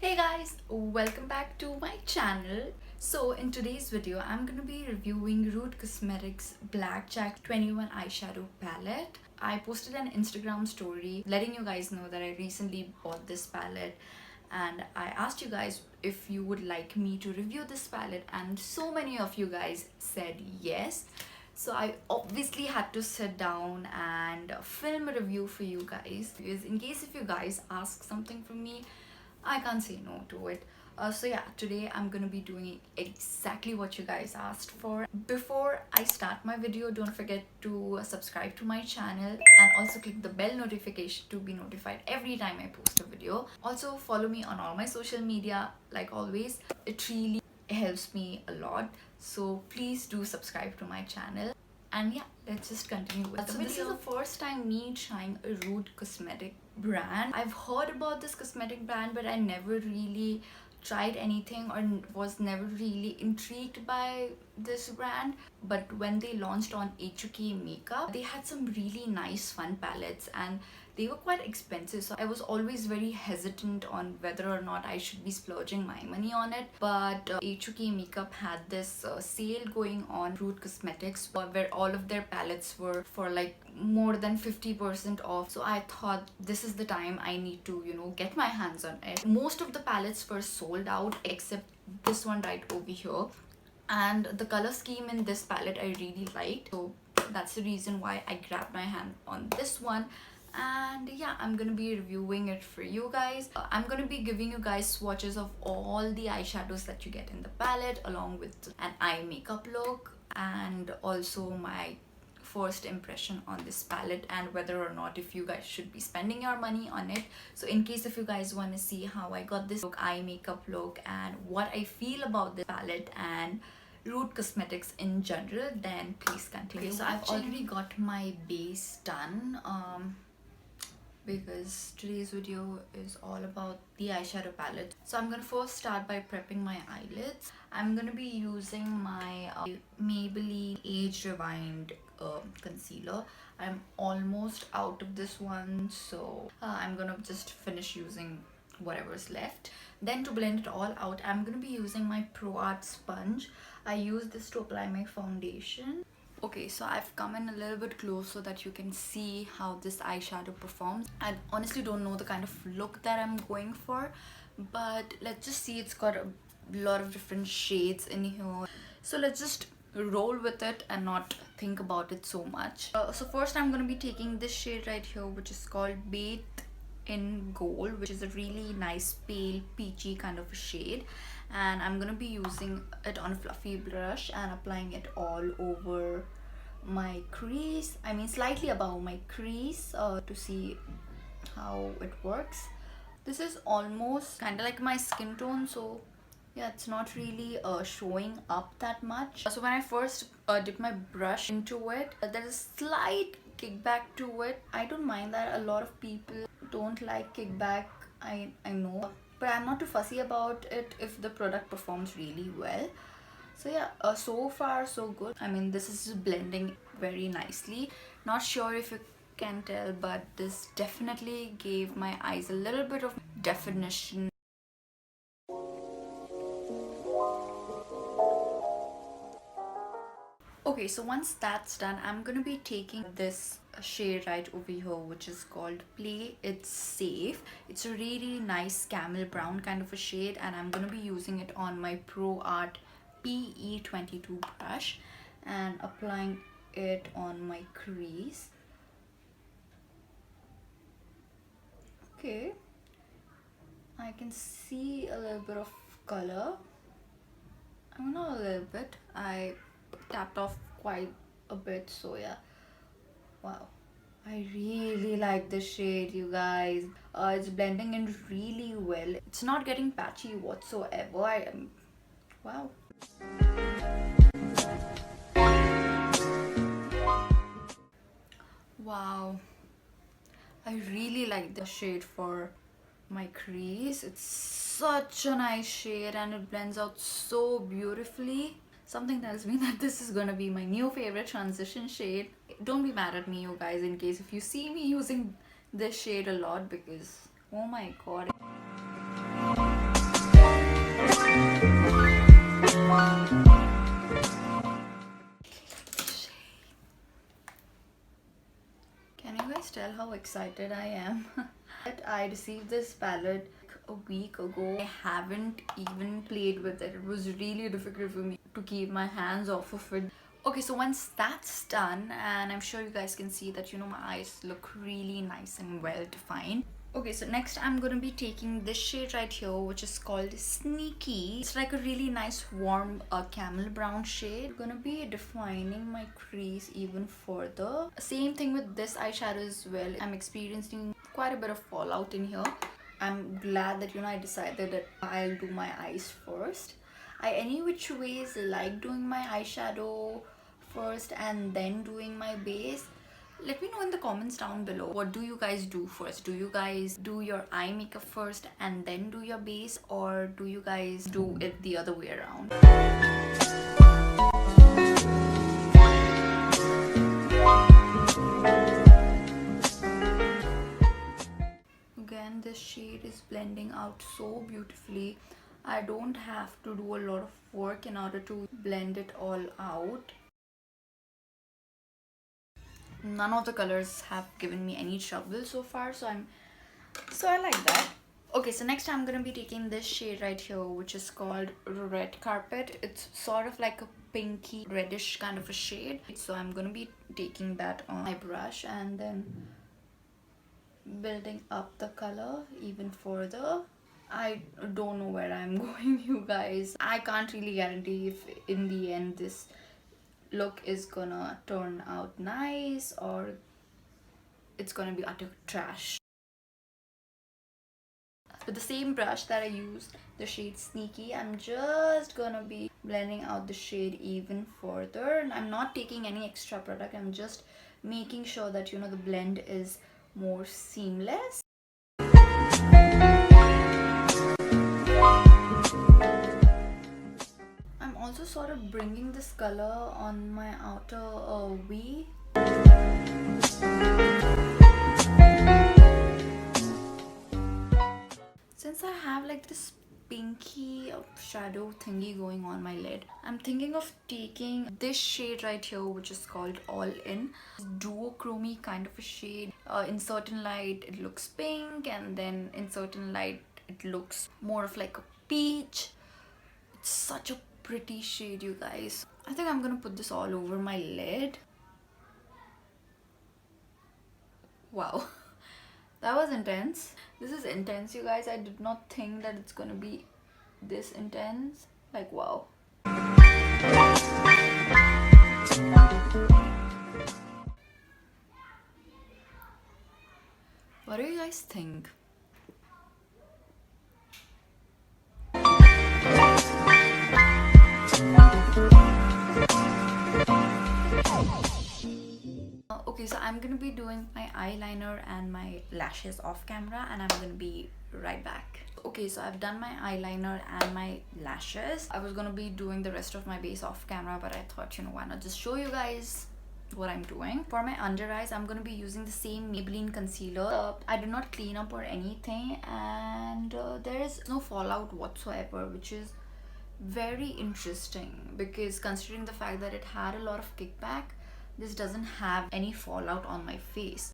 Hey guys, welcome back to my channel. So in today's video, I'm gonna be reviewing Root Cosmetics Blackjack 21 eyeshadow palette. I posted an Instagram story letting you guys know that I recently bought this palette, and I asked you guys if you would like me to review this palette, and so many of you guys said yes. So I obviously had to sit down and film a review for you guys, because in case if you guys ask something from me, I can't say no to it. So yeah, today I'm gonna be doing exactly what you guys asked for. Before I start my video, don't forget to subscribe to my channel and also click the bell notification to be notified every time I post a video. Also follow me on all my social media like always. It really helps me a lot. So please do subscribe to my channel. And yeah, let's just continue with the video. This is the first time me trying a Root cosmetic brand. I've heard about this cosmetic brand, but I never really tried anything or was never really intrigued by this brand. But when they launched on HUK Makeup, they had some really nice fun palettes and they were quite expensive, so I was always very hesitant on whether or not I should be splurging my money on it. But HUK Makeup had this sale going on Root Cosmetics where all of their palettes were for like more than 50% off. So I thought this is the time I need to, get my hands on it. Most of the palettes were sold out except this one right over here. And the color scheme in this palette I really liked. So that's the reason why I grabbed my hand on this one. And yeah, I'm gonna be reviewing it for you guys. I'm gonna be giving you guys swatches of all the eyeshadows that you get in the palette, along with an eye makeup look and also my first impression on this palette and whether or not if you guys should be spending your money on it. So in case if you guys want to see how I got this look, eye makeup look, and what I feel about this palette and Root Cosmetics in general, then please continue. Okay, so I've already got my base done because today's video is all about the eyeshadow palette. So I'm gonna first start by prepping my eyelids. I'm gonna be using my Maybelline Age Rewind concealer. I'm almost out of this one, so I'm gonna just finish using whatever's left. Then to blend it all out, I'm gonna be using my Pro Art sponge. I use this to apply my foundation. Okay, so I've come in a little bit close so that you can see how this eyeshadow performs. I honestly don't know the kind of look that I'm going for, but let's just see. It's got a lot of different shades in here, so let's just roll with it and not think about it so much. So first I'm going to be taking this shade right here, which is called Bathe in Gold, which is a really nice pale peachy kind of a shade, and I'm gonna be using it on a fluffy brush and applying it all over my crease, I mean slightly above my crease, to see how it works. This is almost kind of like my skin tone, so yeah, it's not really showing up that much. So when I first dip my brush into it, there's a slight kickback to it. I don't mind that. A lot of people don't like kickback, I know, but I'm not too fussy about it if the product performs really well. So yeah, so far so good. I mean, this is blending very nicely. Not sure if you can tell, but this definitely gave my eyes a little bit of definition. Okay, so once that's done, I'm gonna be taking this shade right over here, which is called Play It Safe. It's a really nice camel brown kind of a shade, and I'm gonna be using it on my Pro Art PE22 brush and applying it on my crease. Okay, I can see a little bit of color. I mean, not a little bit, I tapped off quite a bit, so yeah. Wow, I really like this shade, you guys. It's blending in really well. It's not getting patchy whatsoever. I am wow. Wow, I really like the shade for my crease. It's such a nice shade and it blends out so beautifully. Something tells me that this is gonna be my new favorite transition shade. Don't be mad at me, you guys, in case if you see me using this shade a lot, because oh my god. excited I am. I received this palette a week ago. I haven't even played with it. It was really difficult for me to keep my hands off of it. Okay, so once that's done, and I'm sure you guys can see that, you know, my eyes look really nice and well defined. Okay, so next I'm gonna be taking this shade right here, which is called Sneaky. It's like a really nice warm camel brown shade. I'm gonna be defining my crease even further. Same thing with this eyeshadow as well. I'm experiencing quite a bit of fallout in here. I'm glad that, you know, I decided that I'll do my eyes first. I any which ways like doing my eyeshadow first and then doing my base. Let me know in the comments down below, what do you guys do first? Do you guys do your eye makeup first and then do your base, or do you guys do it the other way around? Again, this shade is blending out so beautifully. I don't have to do a lot of work in order to blend it all out. None of the colors have given me any trouble so far, so I like that. Okay, so next I'm gonna be taking this shade right here, which is called Red Carpet. It's sort of like a pinky reddish kind of a shade, so I'm gonna be taking that on my brush and then building up the color even further. I don't know where I'm going, you guys. I can't really guarantee if in the end this look is gonna turn out nice or it's gonna be utter trash. With the same brush that I used, the shade Sneaky, I'm just gonna be blending out the shade even further. And I'm not taking any extra product, I'm just making sure that, you know, the blend is more seamless. I'm also sort of bringing this color on my outer V. Since I have like this pinky shadow thingy going on my lid, I'm thinking of taking this shade right here, which is called All In. Duochrome kind of a shade. In certain light it looks pink, and then in certain light it looks more of like a peach. It's such a pretty shade, you guys. I think I'm gonna put this all over my lid. Wow. That was intense. This is intense, you guys. I did not think that it's gonna be this intense. Like, wow. What do you guys think? Okay, so I'm gonna be doing my eyeliner and my lashes off camera, and I'm gonna be right back. Okay, so I've done my eyeliner and my lashes. I was gonna be doing the rest of my base off camera, but I thought, you know, why not just show you guys what I'm doing. For my under eyes, I'm gonna be using the same Maybelline concealer. I did not clean up or anything, and there is no fallout whatsoever, which is very interesting because considering the fact that it had a lot of kickback, this doesn't have any fallout on my face.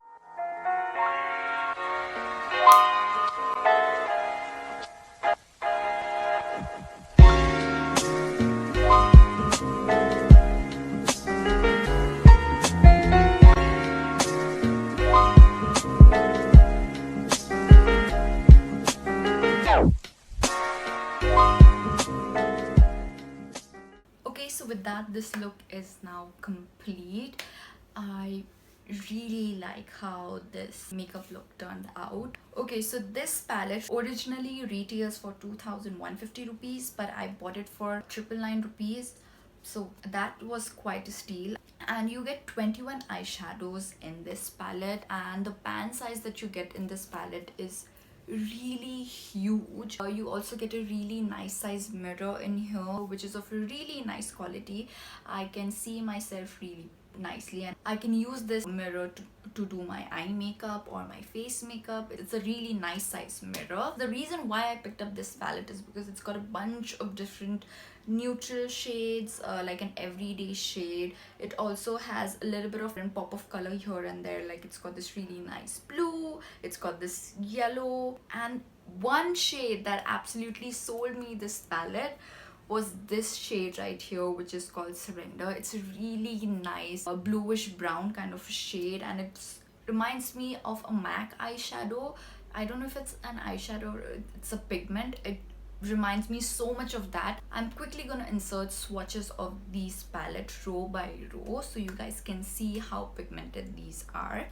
So with that, this look is now complete. I really like how this makeup look turned out. Okay, so this palette originally retails for 2,150 rupees, but I bought it for 999 rupees, so that was quite a steal. And you get 21 eyeshadows in this palette, and the pan size that you get in this palette is really huge. You also get a really nice size mirror in here, which is of a really nice quality. I can see myself really nicely, and I can use this mirror to do my eye makeup or my face makeup. It's a really nice size mirror. The reason why I picked up this palette is because it's got a bunch of different neutral shades, like an everyday shade. It also has a little bit of a pop of color here and there, like it's got this really nice blue, it's got this yellow, and one shade that absolutely sold me this palette was this shade right here, which is called Surrender. It's a really nice bluish brown kind of shade, and it reminds me of a MAC eyeshadow. I don't know if it's an eyeshadow or it's a pigment. It reminds me so much of that. I'm quickly gonna insert swatches of these palette row by row so you guys can see how pigmented these are.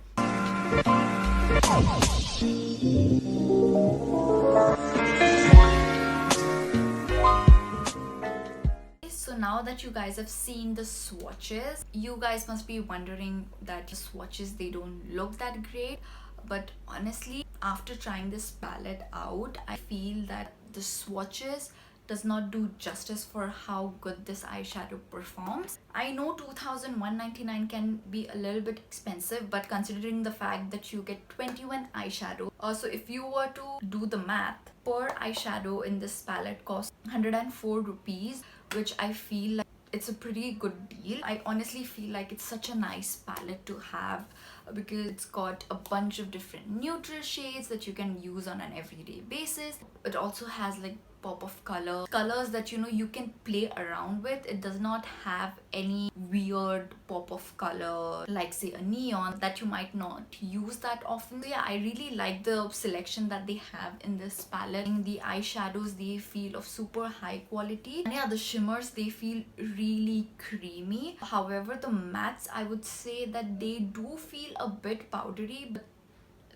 So now that you guys have seen the swatches, you guys must be wondering that the swatches, they don't look that great. But honestly, after trying this palette out, I feel that the swatches does not do justice for how good this eyeshadow performs. I know 2,199 can be a little bit expensive, but considering the fact that you get 21 eyeshadow, so if you were to do the math, per eyeshadow in this palette costs 104 rupees, which I feel like it's a pretty good deal. I honestly feel like it's such a nice palette to have because it's got a bunch of different neutral shades that you can use on an everyday basis. It also has like pop of colors that you can play around with. It does not have any weird pop of color like say a neon that you might not use that often. So yeah, I really like the selection that they have in this palette. The eyeshadows, they feel of super high quality, and yeah, the shimmers, they feel really creamy. However, the mattes, I would say that they do feel a bit powdery, but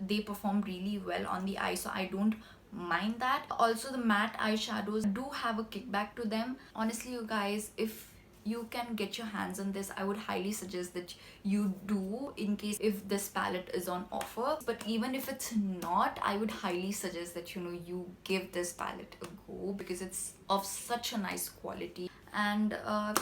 they perform really well on the eye, so I don't mind that. Also, the matte eyeshadows do have a kickback to them. Honestly, you guys, if you can get your hands on this, I would highly suggest that you do, in case if this palette is on offer. But even if it's not, I would highly suggest that you give this palette a go because it's of such a nice quality. And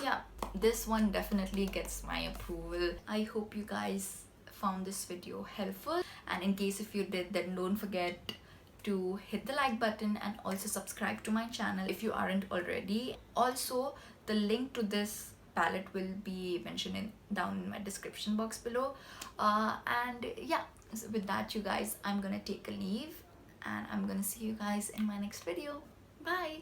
yeah, this one definitely gets my approval. I hope you guys found this video helpful, and in case if you did, then don't forget to hit the like button and also subscribe to my channel if you aren't already. Also, the link to this palette will be mentioned down in my description box below. And yeah, so with that, you guys, I'm gonna take a leave and I'm gonna see you guys in my next video. Bye.